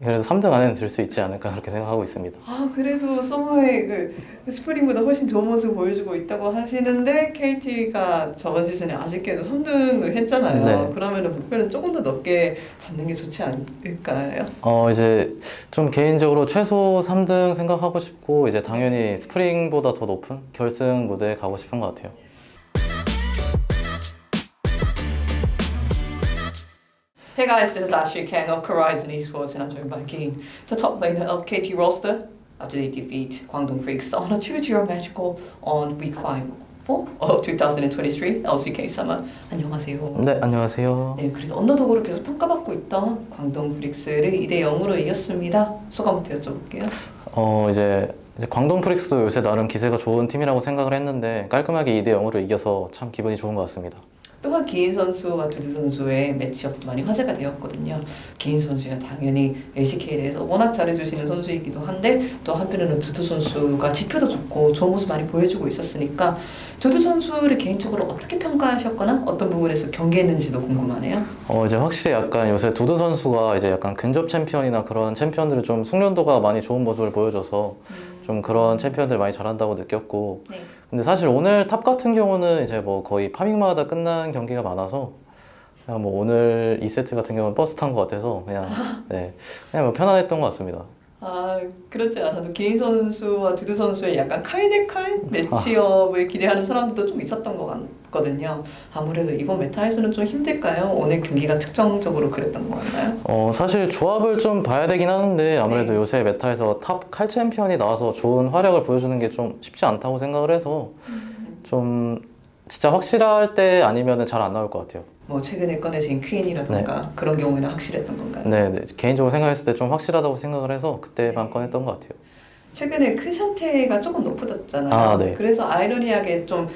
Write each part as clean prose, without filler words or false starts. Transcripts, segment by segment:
그래도 3등 안에는 들 수 있지 않을까 그렇게 생각하고 있습니다. 아, 그래도 서머의 그 스프링보다 훨씬 좋은 모습을 보여주고 있다고 하시는데 KT가 저번 시즌에 아쉽게도 3등을 했잖아요. 네. 그러면은 목표는 조금 더 높게 잡는 게 좋지 않을까요? 이제 좀 개인적으로 최소 3등 생각하고 싶고 이제 당연히 스프링보다 더 높은 결승 무대에 가고 싶은 것 같아요. Hey guys, this is Ashley Kang of Horizon Esports and I'm joined by Keen, the top laner of KT roster, after they defeat Guangdong Freaks on a 2-0 match goal on week 5 of 2023 LCK Summer. 안녕하세요. 네, 안녕하세요. 네, 그래서 언더독으로 계속 평가받고 있던 광동 프릭스를 2대 0으로 이겼습니다. 소감부터 여쭤볼게요. 이제 광동 프릭스도 요새 나름 기세가 좋은 팀이라고 생각을 했는데 깔끔하게 2대 0으로 이겨서 참 기분이 좋은 것 같습니다. 또한 기인 선수와 두두 선수의 매치업도 많이 화제가 되었거든요. 기인 선수야 당연히 LCK에 대해서 워낙 잘해주시는 선수이기도 한데 또 한편으로는 두두 선수가 지표도 좋고 좋은 모습 많이 보여주고 있었으니까 두두 선수를 개인적으로 어떻게 평가하셨거나 어떤 부분에서 경계했는지도 궁금하네요. 이제 확실히 약간 요새 두두 선수가 이제 약간 근접 챔피언이나 그런 챔피언들을 좀 숙련도가 많이 좋은 모습을 보여줘서 좀 그런 챔피언들 많이 잘한다고 느꼈고 네. 근데 사실 오늘 탑 같은 경우는 이제 뭐 거의 파밍마다 끝난 경기가 많아서 그냥 뭐 오늘 2세트 같은 경우는 버스 탄 것 같아서 그냥 네 그냥 뭐 편안했던 것 같습니다. 아, 그렇지 않아도 기인 선수와 두두 선수의 약간 칼 대 칼 매치업을 기대하는 사람들도 좀 있었던 것 같거든요. 아무래도 이번 메타에서는 좀 힘들까요? 오늘 경기가 특정적으로 그랬던 것 같나요? 사실 조합을 좀 봐야 되긴 하는데 아무래도 네. 요새 메타에서 탑 칼 챔피언이 나와서 좋은 활약을 보여주는 게 좀 쉽지 않다고 생각을 해서 좀 진짜 확실할 때 아니면은 잘 안 나올 것 같아요. 뭐 최근에 꺼내진 퀸이라던가 그런 경우에는 확실했던 건가요? 네, 개인적으로 생각했을 때 좀 확실하다고 생각을 해서 그때만 꺼냈던 것 같아요. 최근에 크샨테가 조금 높아졌잖아요. 아, 네. 그래서 아이러니하게 좀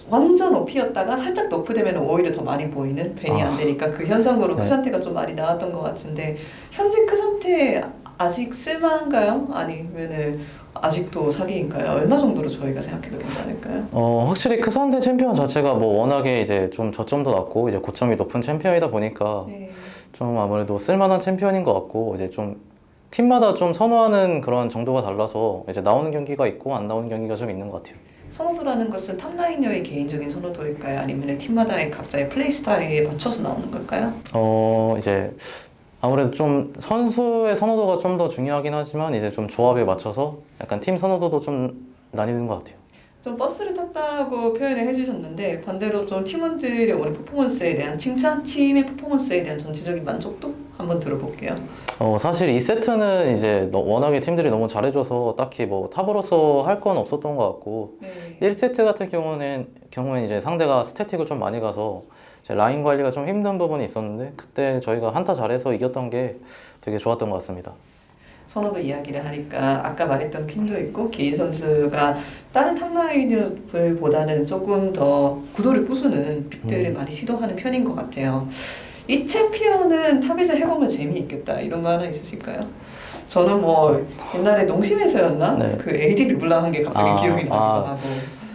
완전 높이였다가 살짝 높으되면 오히려 더 많이 보이는 벤이 안 되니까 그 현상으로 네. 크샨테가 좀 많이 나왔던 것 같은데 현재 크샨테 아직 쓸만한가요? 아니면은 아직도 사기인가요? 얼마 정도로 저희가 생각해도 괜찮을까요? 확실히 크산테 챔피언 자체가 뭐 워낙에 이제 좀 저점도 낮고 이제 고점이 높은 챔피언이다 보니까 네. 좀 아무래도 쓸만한 챔피언인 것 같고 이제 좀 팀마다 좀 선호하는 그런 정도가 달라서 이제 나오는 경기가 있고 안 나오는 경기가 좀 있는 것 같아요. 선호도라는 것은 탑라이너의 개인적인 선호도일까요? 아니면 팀마다의 각자의 플레이 스타일에 맞춰서 나오는 걸까요? 이제 아무래도 좀 선수의 선호도가 좀 더 중요하긴 하지만 이제 좀 조합에 맞춰서 약간 팀 선호도도 좀 나뉘는 것 같아요. 좀 버스를 탔다고 표현을 해주셨는데 반대로 좀 팀원들의 오늘 퍼포먼스에 대한 칭찬, 팀의 퍼포먼스에 대한 전체적인 만족도 한번 들어볼게요. 사실 2세트는 이제 워낙에 팀들이 너무 잘해줘서 딱히 뭐 탑으로서 할 건 없었던 것 같고 네. 1세트 같은 경우는 이제 상대가 스태틱을 좀 많이 가서 이제 라인 관리가 좀 힘든 부분이 있었는데 그때 저희가 한타 잘해서 이겼던 게 되게 좋았던 것 같습니다. 선호도 이야기를 하니까 아까 말했던 퀸도 있고 기인 선수가 다른 탑라인보다는 조금 더 구도를 부수는 픽들을 많이 시도하는 편인 것 같아요. 이 챔피언은 탑에서 해보면 재미있겠다 이런 거 하나 있으실까요? 저는 뭐 옛날에 농심에서였나? 네. 그 AD 르블랑 한 게 갑자기 기억이 나기도 하고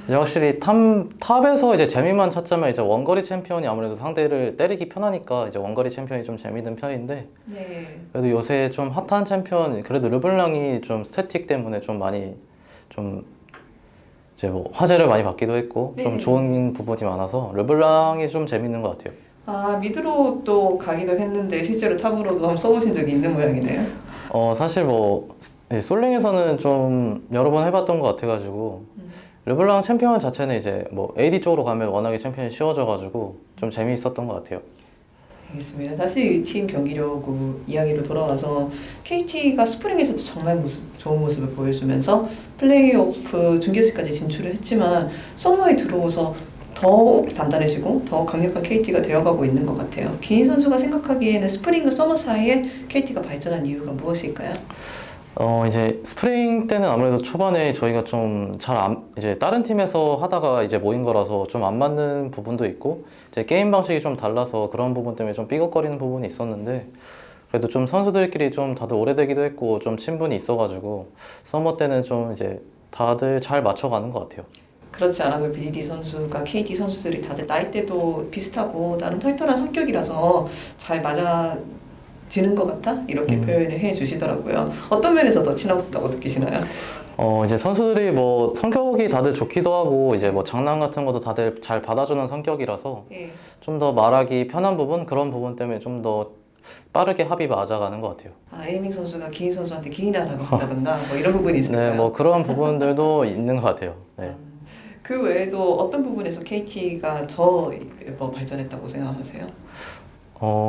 이제 확실히 탑에서 이제 재미만 찾자면 이제 원거리 챔피언이 아무래도 상대를 때리기 편하니까 이제 원거리 챔피언이 좀 재밌는 편인데 네. 그래도 요새 좀 핫한 챔피언 그래도 르블랑이 좀 스태틱 때문에 좀 많이 좀 이제 뭐 화제를 많이 받기도 했고 좀 네. 좋은 부분이 많아서 르블랑이 좀 재밌는 것 같아요. 아 미드로 또 가기도 했는데 실제로 탑으로도 한번 써보신 적이 있는 모양이네요. 사실 뭐 솔랭에서는 좀 여러 번 해봤던 것 같아가지고 르블랑 챔피언 자체는 이제 뭐 AD 쪽으로 가면 워낙에 챔피언이 쉬워져가지고 좀 재미있었던 것 같아요. 알겠습니다. 다시 팀 경기력 이야기로 돌아와서 KT가 스프링에서도 정말 좋은 모습을 보여주면서 플레이오프 준결승까지 진출을 했지만 서머에 들어와서 더욱 단단해지고 더 강력한 KT가 되어가고 있는 것 같아요. 기인 선수가 생각하기에는 스프링과 서머 사이에 KT가 발전한 이유가 무엇일까요? 이제 스프링 때는 아무래도 초반에 저희가 좀 이제 다른 팀에서 하다가 이제 모인 거라서 좀 안 맞는 부분도 있고 이제 게임 방식이 좀 달라서 그런 부분 때문에 좀 삐걱거리는 부분이 있었는데 그래도 좀 선수들끼리 좀 다들 오래되기도 했고 좀 친분이 있어가지고 서머 때는 좀 이제 다들 잘 맞춰가는 것 같아요. 그렇지 않아도 BD 선수가 KT 선수들이 다들 나이대도 비슷하고 나름 털털한 성격이라서 잘 맞아 지는 것 같아? 이렇게 표현을 해주시더라고요. 어떤 면에서 더 친하다고 느끼시나요? 이제 선수들이 뭐 성격이 다들 좋기도 하고 이제 뭐 장난 같은 것도 다들 잘 받아주는 성격이라서 예. 좀 더 말하기 편한 부분 그런 부분 때문에 좀 더 빠르게 합이 맞아가는 것 같아요. 에이밍 선수가 기인 선수한테 기인하라고 한다던가 뭐 이런 부분이 있을까요? 네, 뭐 그런 부분들도 있는 것 같아요. 네. 그 외에도 어떤 부분에서 KT가 더 뭐 발전했다고 생각하세요?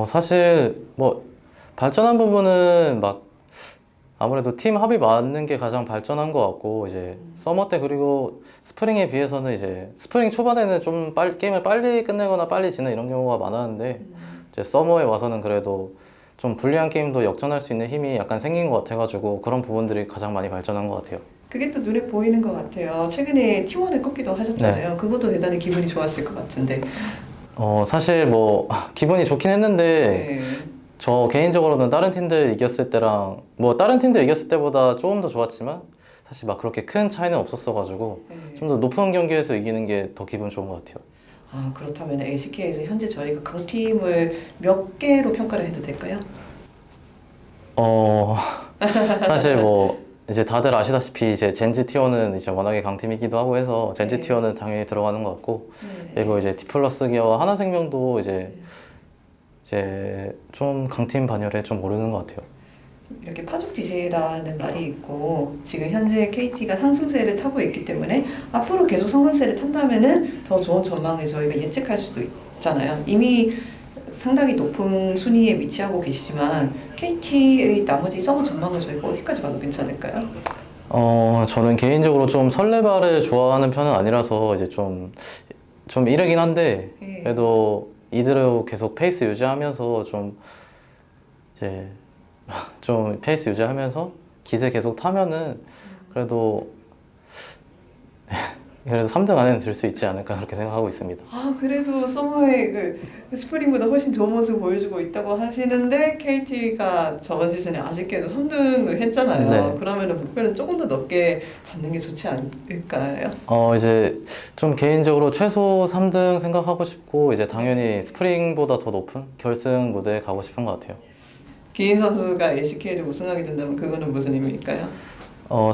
사실 뭐 발전한 부분은 막 아무래도 팀 합이 맞는 게 가장 발전한 것 같고 이제 서머 때 그리고 스프링에 비해서는 이제 스프링 초반에는 좀 게임을 빨리 끝내거나 빨리 지는 이런 경우가 많았는데 이제 서머에 와서는 그래도 좀 불리한 게임도 역전할 수 있는 힘이 약간 생긴 것 같아가지고 그런 부분들이 가장 많이 발전한 것 같아요. 그게 또 눈에 보이는 것 같아요. 최근에 T1을 꺾기도 하셨잖아요. 그것도 대단히 기분이 좋았을 것 같은데. 사실 뭐 기분이 좋긴 했는데 네. 저 개인적으로는 다른 팀들 이겼을 때랑 뭐 다른 팀들 이겼을 때보다 조금 더 좋았지만 사실 막 그렇게 큰 차이는 없었어가지고 네. 좀 더 높은 경기에서 이기는 게 더 기분 좋은 것 같아요. 그렇다면 LCK에서 현재 저희가 강팀을 몇 개로 평가를 해도 될까요? 사실 뭐 이제 다들 아시다시피 이제 젠지 T1은 이제 워낙에 강팀이기도 하고 해서 젠지 네. T1은 당연히 들어가는 것 같고 네. 그리고 이제 디플러스 기어와 하나생명도 이제 좀 강팀 반열에 좀 오르는 것 같아요. 이렇게 파죽지세라는 말이 있고 지금 현재 KT가 상승세를 타고 있기 때문에 앞으로 계속 상승세를 탄다면은 더 좋은 전망을 저희가 예측할 수도 있잖아요. 이미 상당히 높은 순위에 위치하고 계시지만 KT의 나머지 서브 전망을 저희가 어디까지 봐도 괜찮을까요? 저는 개인적으로 좀 설레발을 좋아하는 편은 아니라서 이제 좀 이르긴 한데 예. 그래도 이대로 계속 페이스 유지하면서 좀 이제 좀 페이스 유지하면서 기세 계속 타면은 그래도 3등 안에는 들 수 있지 않을까 그렇게 생각하고 있습니다. 그래도 서머의 그 스프링보다 훨씬 좋은 모습을 보여주고 있다고 하시는데 KT가 저번 시즌에 아쉽게도 3등을 했잖아요. 네. 그러면은 목표는 조금 더 높게 잡는 게 좋지 않을까요? 이제 좀 개인적으로 최소 3등 생각하고 싶고 이제 당연히 스프링보다 더 높은 결승 무대에 가고 싶은 것 같아요. 기인 선수가 LCK를 우승하게 된다면 그거는 무슨 의미일까요?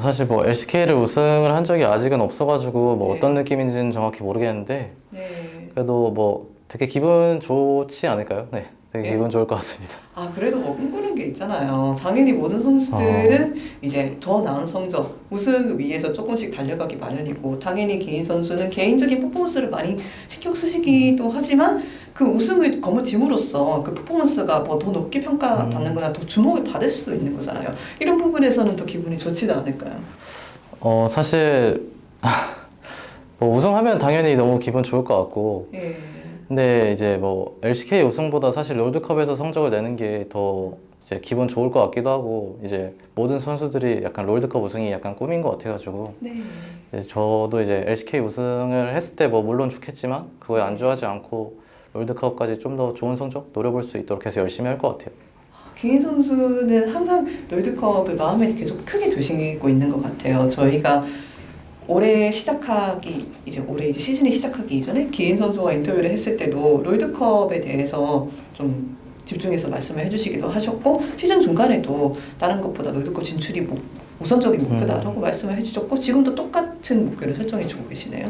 사실 뭐 LCK를 우승을 한 적이 아직은 없어가지고 뭐 네. 어떤 느낌인지는 정확히 모르겠는데 네. 그래도 뭐 되게 기분 좋지 않을까요? 네, 되게 네. 기분 좋을 것 같습니다. 그래도 뭐 꿈꾸는 게 있잖아요. 당연히 모든 선수들은 이제 더 나은 성적, 우승을 위해서 조금씩 달려가기 마련이고, 당연히 개인 선수는 개인적인 퍼포먼스를 많이 신경 쓰시기도 하지만, 그 우승을 거머쥘으로써 그 퍼포먼스가 뭐 더 높게 평가받는 거나 더 주목을 받을 수도 있는 거잖아요. 이런 부분에서는 더 기분이 좋지도 않을까요? 사실 뭐 우승하면 당연히 너무 기분 좋을 것 같고 예. 근데 이제 뭐 LCK 우승보다 사실 롤드컵에서 성적을 내는 게 더 이제 기분 좋을 것 같기도 하고 이제 모든 선수들이 약간 롤드컵 우승이 약간 꿈인 것 같아가지고 네. 이제 저도 이제 LCK 우승을 했을 때 뭐 물론 좋겠지만 그거에 안주하지 않고 롤드컵까지 좀 더 좋은 성적 노려볼 수 있도록 계속 열심히 할 것 같아요. 개인 선수는 항상 롤드컵을 마음에 계속 크게 두시고 있는 것 같아요. 저희가 올해 이제 시즌이 시작하기 이전에 기인 선수와 인터뷰를 했을 때도 롤드컵에 대해서 좀 집중해서 말씀을 해주시기도 하셨고 시즌 중간에도 다른 것보다 롤드컵 진출이 우선적인 목표다라고 말씀을 해주셨고 지금도 똑같은 목표를 설정해주고 계시네요.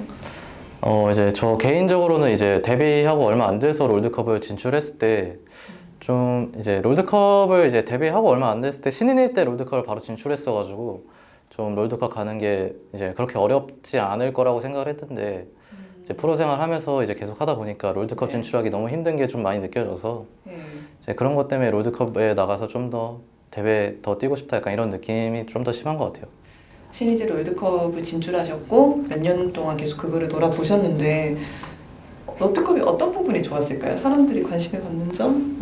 이제 저 개인적으로는 이제 데뷔하고 얼마 안 돼서 롤드컵을 진출했을 때 좀 이제 롤드컵을 이제 데뷔하고 얼마 안 됐을 때 신인일 때 롤드컵을 바로 진출했어가지고 좀 롤드컵 가는 게 이제 그렇게 어렵지 않을 거라고 생각을 했는데 이제 프로 생활하면서 이제 계속 하다 보니까 롤드컵 네. 진출하기 너무 힘든 게 좀 많이 느껴져서 네. 이제 그런 것 때문에 롤드컵에 나가서 좀 더 대회 더 뛰고 싶다 약간 이런 느낌이 좀 더 심한 것 같아요. 신이제 롤드컵을 진출하셨고 몇 년 동안 계속 그거를 돌아보셨는데 롤드컵이 어떤 부분이 좋았을까요? 사람들이 관심을 받는 점?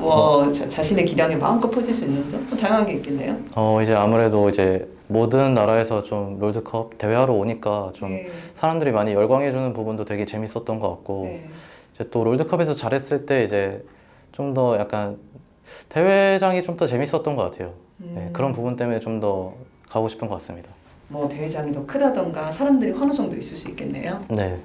자신의 기량에 마음껏 퍼질 수 있는 점? 다양한 게 있겠네요. 이제 아무래도 이제 모든 나라에서 좀 롤드컵 대회하러 오니까 좀 네. 사람들이 많이 열광해주는 부분도 되게 재밌었던 것 같고 네. 이제 또 롤드컵에서 잘했을 때 이제 좀 더 약간 대회장이 좀 더 재밌었던 것 같아요. 네, 그런 부분 때문에 좀 더 가고 싶은 것 같습니다. 뭐 대회장이 더 크다던가 사람들이 환호성도 있을 수 있겠네요. 네.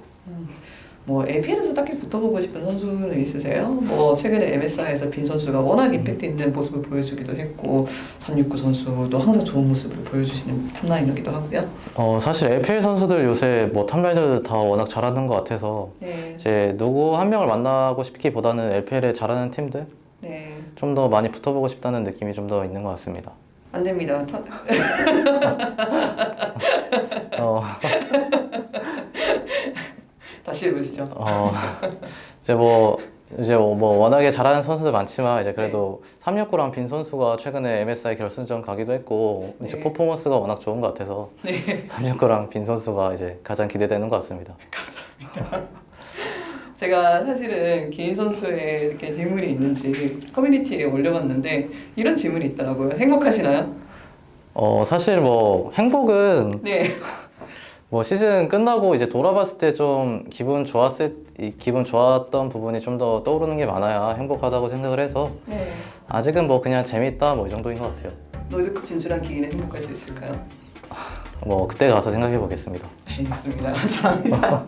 뭐 LPL에서 딱히 붙어보고 싶은 선수는 있으세요? 뭐 최근에 MSI에서 빈 선수가 워낙 임팩트 있는 모습을 보여주기도 했고 369 선수도 항상 좋은 모습을 보여주시는 탑라이너기도 하고요. 사실 LPL 선수들 요새 뭐 탑라이너들 다 워낙 잘하는 것 같아서 네, 이제 누구 한 명을 만나고 싶기보다는 LPL에 잘하는 팀들 네, 좀 더 많이 붙어보고 싶다는 느낌이 좀 더 있는 것 같습니다. 안 됩니다. 어, 다시 해보시죠. 이제 뭐 워낙에 잘하는 선수들 많지만 이제 그래도 369랑 빈 선수가 최근에 MSI 결승전 가기도 했고 이제 네. 퍼포먼스가 워낙 좋은 것 같아서 네, 369랑 빈 선수가 이제 가장 기대되는 것 같습니다. 제가 사실은 기인 선수의 이렇게 질문이 있는지 커뮤니티에 올려봤는데 이런 질문이 있더라고요. 행복하시나요? 사실 뭐 행복은 네, 뭐 시즌 끝나고 이제 돌아봤을 때 좀 기분 좋았던 부분이 좀 더 떠오르는 게 많아야 행복하다고 생각을 해서 네. 아직은 뭐 그냥 재밌다 뭐 이 정도인 것 같아요. 롤드컵 진출한 기인은 행복할 수 있을까요? 뭐 그때 가서 생각해 보겠습니다. 알겠습니다. 감사합니다.